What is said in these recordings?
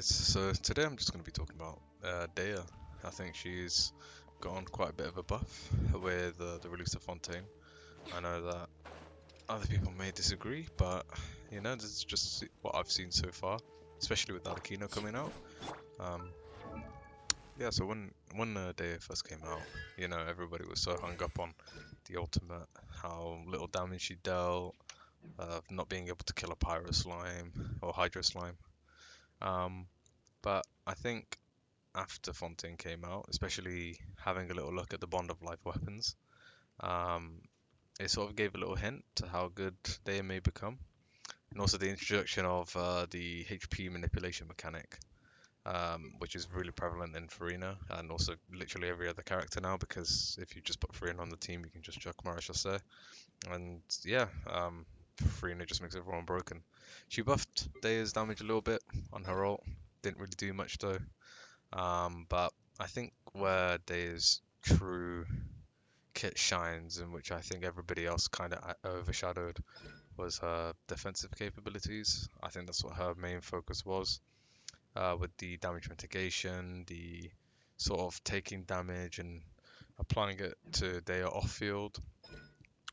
So today I'm just going to be talking about Dehya. I think she's gotten quite a bit of a buff with the release of Fontaine. I know that other people may disagree, but this is just what I've seen so far, especially with Arlecchino coming out. Um, yeah, so when Dehya first came out, everybody was so hung up on the ultimate, how little damage she dealt, not being able to kill a pyro slime or hydro slime. Um, but I think after Fontaine came out, especially having a little look at the Bond of Life weapons, um, it sort of gave a little hint to how good they may become, and also the introduction of the HP manipulation mechanic, which is really prevalent in Farina and also literally every other character now. Because if you just put Farina on the team, you can just chuck Marechaussee, and yeah, Farina just makes everyone broken. She buffed Daya's damage a little bit on her ult, didn't really do much though. But I think where Daya's true kit shines, and which I think everybody else kind of overshadowed, was her defensive capabilities. I think that's what her main focus was, with the damage mitigation, the sort of taking damage and applying it to Daya off field.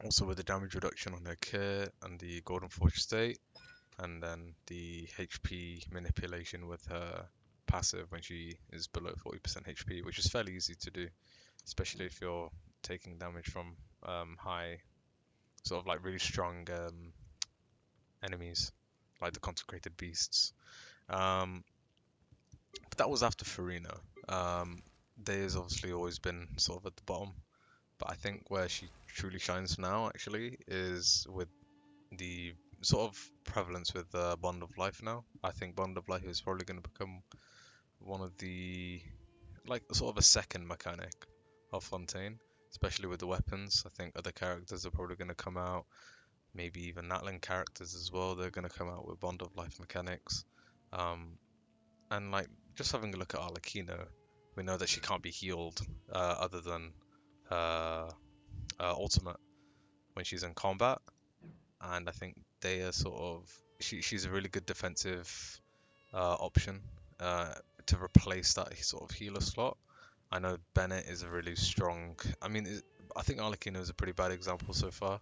Also with the damage reduction on her kit and the Golden Forge state, and then the HP manipulation with her passive when she is below 40% HP, which is fairly easy to do, especially if you're taking damage from high, sort of like really strong enemies, like the consecrated beasts. Um, but that was after Farina. Daya's obviously always been sort of at the bottom, but I think where she truly shines now actually is with the sort of prevalence with Bond of Life now. I think Bond of Life is probably going to become one of the, like, sort of a second mechanic of Fontaine, especially with the weapons. I think other characters are probably going to come out, maybe even Natlan characters as well. They're going to come out with Bond of Life mechanics. And like just having a look at Arlecchino, we know that she can't be healed other than uh, ultimate when she's in combat. And I think they are sort of she's a really good defensive option uh, to replace that sort of healer slot. I know Bennett is a really strong. I mean, I think Arlecchino is a pretty bad example so far,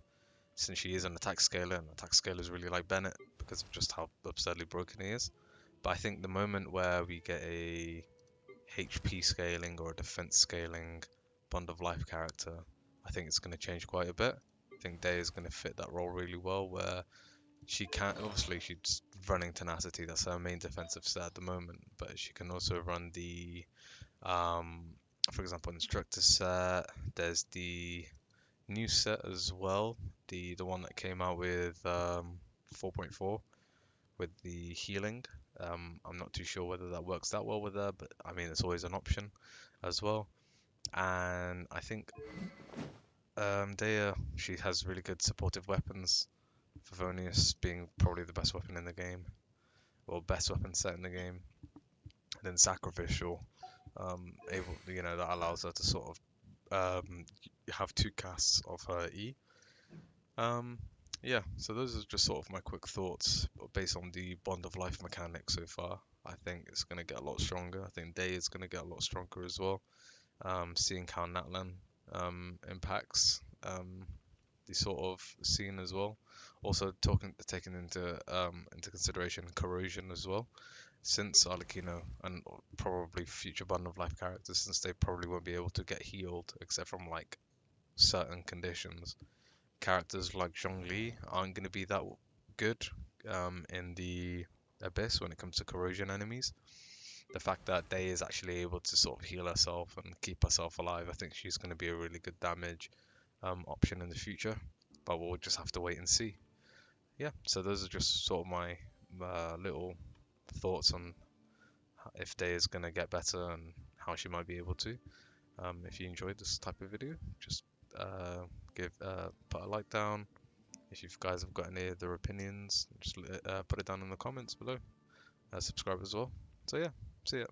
since she is an attack scaler, and attack scalers really like Bennett because of just how absurdly broken he is. But I think the moment where we get a HP scaling or a defense scaling Bond of Life character, I think it's going to change quite a bit. I think Day is going to fit that role really well, where she can obviously she's running tenacity. That's her main defensive set at the moment, but she can also run the, um, for example, instructor set. There's the new set as well, the one that came out with 4.4 with the healing. I'm not too sure whether that works that well with her, but I mean it's always an option as well. And I think Dea, she has really good supportive weapons. Favonius being probably the best weapon in the game, or best weapon set in the game. And then Sacrificial, able, that allows her to sort of have two casts of her E. Um, yeah, so those are just sort of my quick thoughts based on the Bond of Life mechanic so far. I think it's going to get a lot stronger. I think Day is going to get a lot stronger as well. Seeing how Natlan impacts the sort of scene as well. Also taking into consideration corrosion as well, since Arlecchino and probably future Bond of Life characters, since they probably won't be able to get healed except from like certain conditions. Characters like Zhongli aren't going to be that good in the Abyss when it comes to corrosion enemies. The fact that Day is actually able to sort of heal herself and keep herself alive, I think she's going to be a really good damage option in the future. But we'll just have to wait and see. Yeah, so those are just sort of my little thoughts on if Day is going to get better and how she might be able to. If you enjoyed this type of video, just give put a like down. If you guys have got any other opinions, just put it down in the comments below. Subscribe as well. So yeah, see ya.